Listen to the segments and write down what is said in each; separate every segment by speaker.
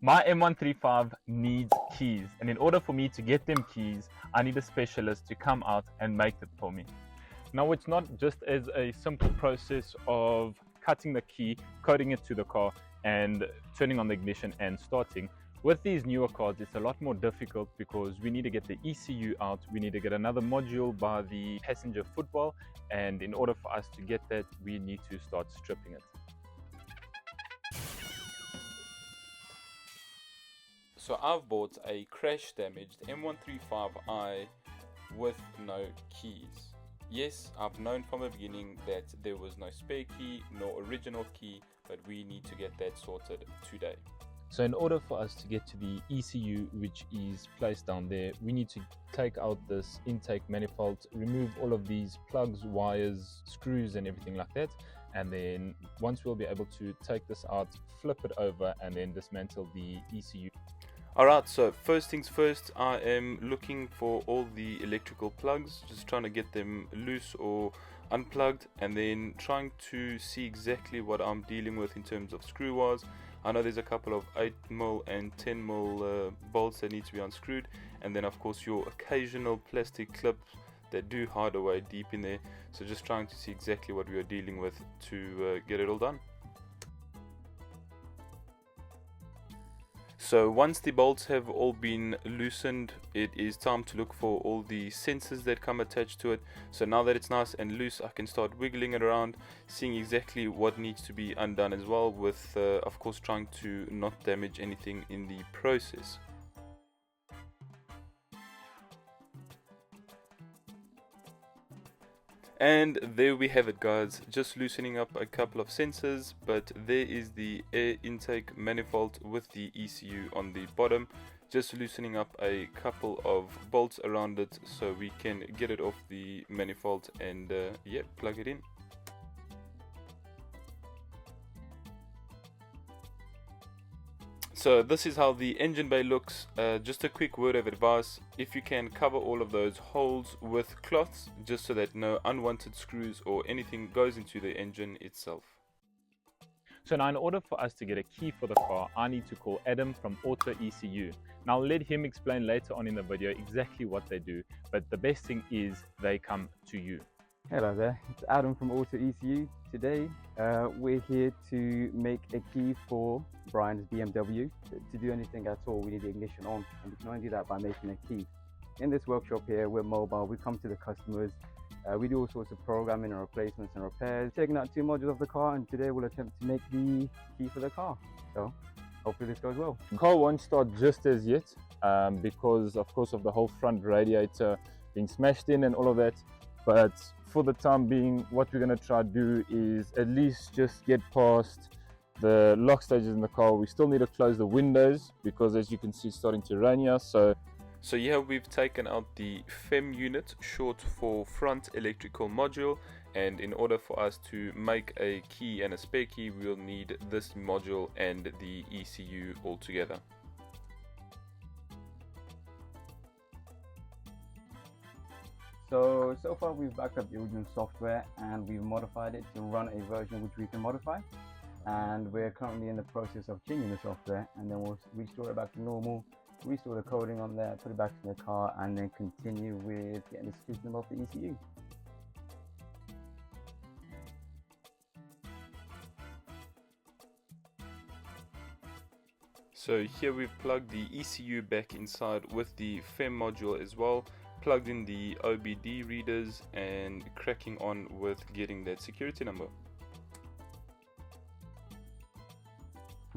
Speaker 1: My M135 needs keys, and in order for me to get them keys, I need a specialist to come out and make it for me. Now, it's not just as a simple process of cutting the key, coding it to the car, and turning on the ignition and starting. With these newer cars, it's a lot more difficult because we need to get the ECU out, we need to get another module by the passenger footwell, and in order for us to get that, we need to start stripping it. So I've bought a crash damaged M135i with no keys. Yes, I've known from the beginning that there was no spare key, no original key, but we need to get that sorted today. So in order for us to get to the ECU, which is placed down there, we need to take out this intake manifold, remove all of these plugs, wires, screws and everything like that. And then once we'll be able to take this out, flip it over and then dismantle the ECU. Alright, so first things first, I am looking for all the electrical plugs, just trying to get them loose or unplugged, and then trying to see exactly what I'm dealing with in terms of screw wires. I know there's a couple of 8mm and 10mm bolts that need to be unscrewed, and then of course your occasional plastic clips that do hide away deep in there. So just trying to see exactly what we are dealing with to get it all done. So once the bolts have all been loosened, it is time to look for all the sensors that come attached to it. So now that it's nice and loose, I can start wiggling it around, seeing exactly what needs to be undone as well, with of course trying to not damage anything in the process. And there we have it, guys, just loosening up a couple of sensors, but there is the air intake manifold with the ECU on the bottom, just loosening up a couple of bolts around it so we can get it off the manifold and yeah, plug it in. So this is how the engine bay looks. Just a quick word of advice: if you can, cover all of those holes with cloths, just so that no unwanted screws or anything goes into the engine itself. So now in order for us to get a key for the car, I need to call Adam from AutoECU. Now I'll let him explain later on in the video exactly what they do, but the best thing is they come to you.
Speaker 2: Hello there, it's Adam from AutoECU. Today we're here to make a key for Brian's BMW. To do anything at all, we need the ignition on, and we can only do that by making a key. In this workshop here, we're mobile, we come to the customers, we do all sorts of programming and replacements and repairs, taking out 2 modules of the car, and today we'll attempt to make the key for the car. So hopefully this goes well.
Speaker 1: The car won't start just as yet because of course of the whole front radiator being smashed in and all of that. But for the time being, what we're going to try to do is at least just get past the lock stages in the car. We still need to close the windows because, as you can see, it's starting to rain here. So yeah, we've taken out the FEM unit, short for front electrical module, and in order for us to make a key and a spare key, we'll need this module and the ECU all together.
Speaker 2: So far we've backed up the original software and we've modified it to run a version which we can modify, and we're currently in the process of changing the software, and then we'll restore it back to normal, restore the coding on there, put it back in the car, and then continue with getting the security number off the ECU.
Speaker 1: So here we've plugged the ECU back inside with the FEM module as well, plugged in the OBD readers and cracking on with getting that security number.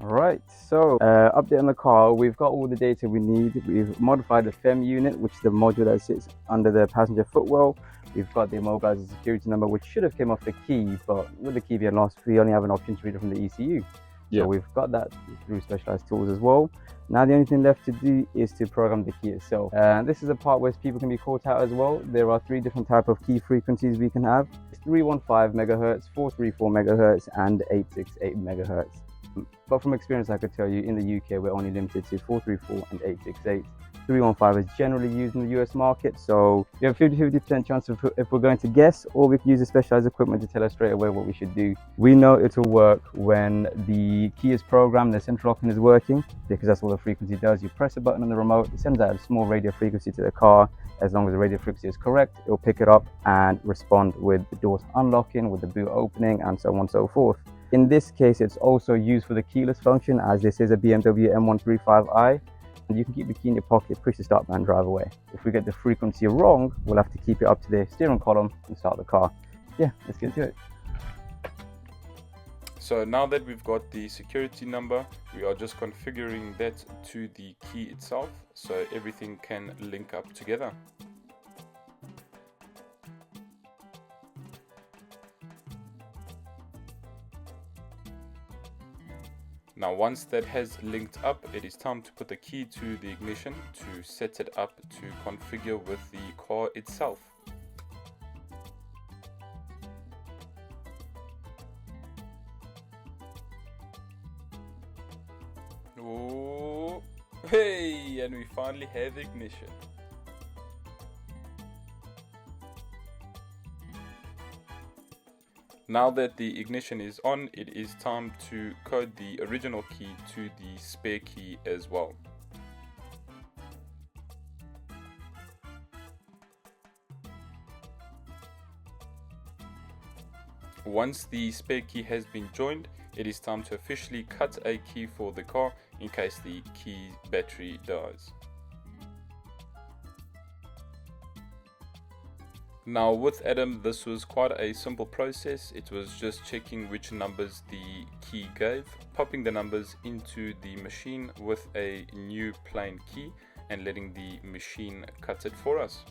Speaker 2: Alright, so update on the car, we've got all the data we need. We've modified the FEM unit, which is the module that sits under the passenger footwell. We've got the immobilizer security number, which should have came off the key, but with the key being lost, we only have an option to read it from the ECU.
Speaker 1: Yeah.
Speaker 2: So we've got that through specialized tools as well. Now the only thing left to do is to program the key itself. This is a part where people can be caught out as well. There are 3 different types of key frequencies we can have. It's 315 megahertz, 434 megahertz, and 868 megahertz. But from experience, I could tell you in the UK, we're only limited to 434 and 868. 315 is generally used in the US market, so you have a 50-50% chance of if we're going to guess, or we can use the specialized equipment to tell us straight away what we should do. We know it'll work when the key is programmed, the central locking is working, because that's what the frequency does. You press a button on the remote, it sends out a small radio frequency to the car. As long as the radio frequency is correct, it'll pick it up and respond with the doors unlocking, with the boot opening, and so on and so forth. In this case, it's also used for the keyless function, as this is a BMW M135i. And you can keep the key in your pocket, push the start button, and drive away. If we get the frequency wrong, we'll have to keep it up to the steering column and start the car. Yeah, let's get to it.
Speaker 1: So now that we've got the security number, we are just configuring that to the key itself so everything can link up together. Now once that has linked up, it is time to put the key to the ignition to set it up to configure with the car itself. Oh, hey, and we finally have ignition. Now that the ignition is on, it is time to code the original key to the spare key as well. Once the spare key has been joined, it is time to officially cut a key for the car in case the key battery dies. Now with Adam, this was quite a simple process. It was just checking which numbers the key gave, popping the numbers into the machine with a new plain key and letting the machine cut it for us.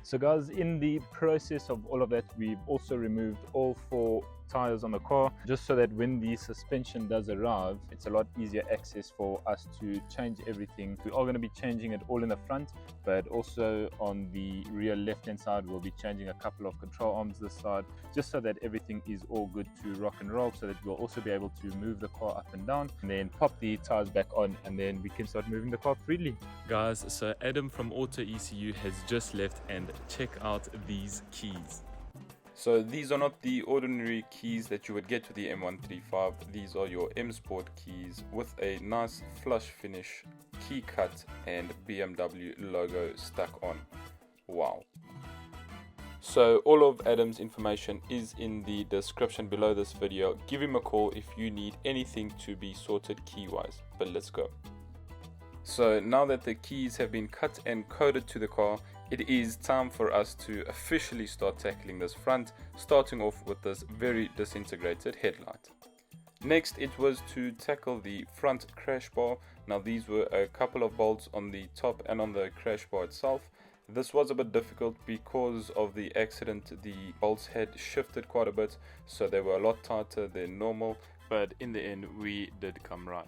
Speaker 3: So guys, in the process of all of that, we've also removed all 4 tires on the car, just so that when the suspension does arrive, it's a lot easier access for us to change everything. We are going to be changing it all in the front, but also on the rear left hand side we'll be changing a couple of control arms this side, just so that everything is all good to rock and roll, so that we'll also be able to move the car up and down and then pop the tires back on, and then we can start moving the car freely.
Speaker 1: Guys, so Adam from AutoECU has just left, and check out these keys. So these are not the ordinary keys that you would get with the M135. These are your M Sport keys with a nice flush finish, key cut and BMW logo stuck on. Wow. So all of Adam's information is in the description below this video. Give him a call if you need anything to be sorted key wise. But let's go. So now that the keys have been cut and coded to the car, it is time for us to officially start tackling this front, starting off with this very disintegrated headlight. Next, it was to tackle the front crash bar. Now these were a couple of bolts on the top and on the crash bar itself. This was a bit difficult because of the accident. The bolts had shifted quite a bit, so they were a lot tighter than normal, but in the end we did come right.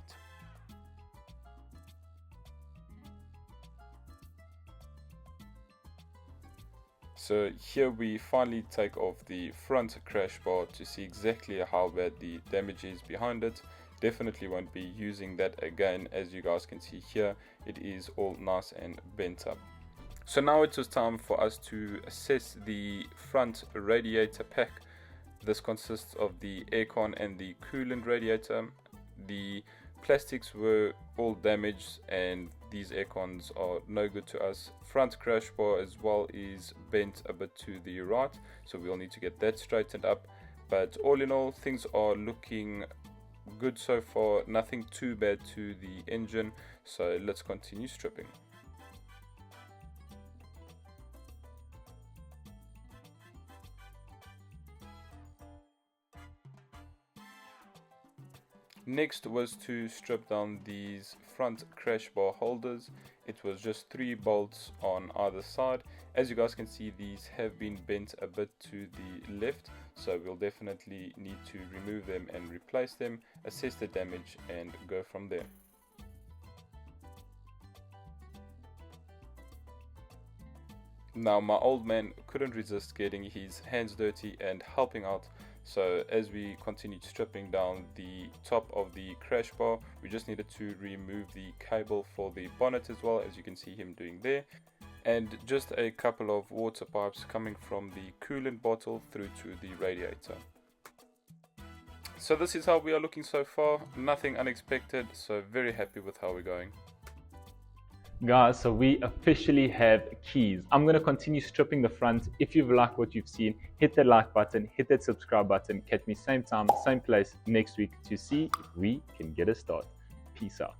Speaker 1: So here we finally take off the front crash bar to see exactly how bad the damage is behind it. Definitely won't be using that again. As you guys can see here, it is all nice and bent up. So now it was time for us to assess the front radiator pack. This consists of the aircon and the coolant radiator. The plastics were all damaged and these aircons are no good to us. Front crash bar as well is bent a bit to the right, so we'll need to get that straightened up. But all in all, things are looking good so far, nothing too bad to the engine, so let's continue stripping. Next was to strip down these front crash bar holders. It was just 3 bolts on either side. As you guys can see, these have been bent a bit to the left, so we'll definitely need to remove them and replace them, assess the damage and go from there. Now my old man couldn't resist getting his hands dirty and helping out, so as we continued stripping down the top of the crash bar, we just needed to remove the cable for the bonnet as well, as you can see him doing there, and just a couple of water pipes coming from the coolant bottle through to the radiator. So this is how we are looking so far, nothing unexpected, so very happy with how we're going.
Speaker 3: Guys, so we officially have keys. I'm going to continue stripping the front. If you've liked what you've seen, hit that like button, hit that subscribe button. Catch me same time, same place next week to see if we can get a start. Peace out.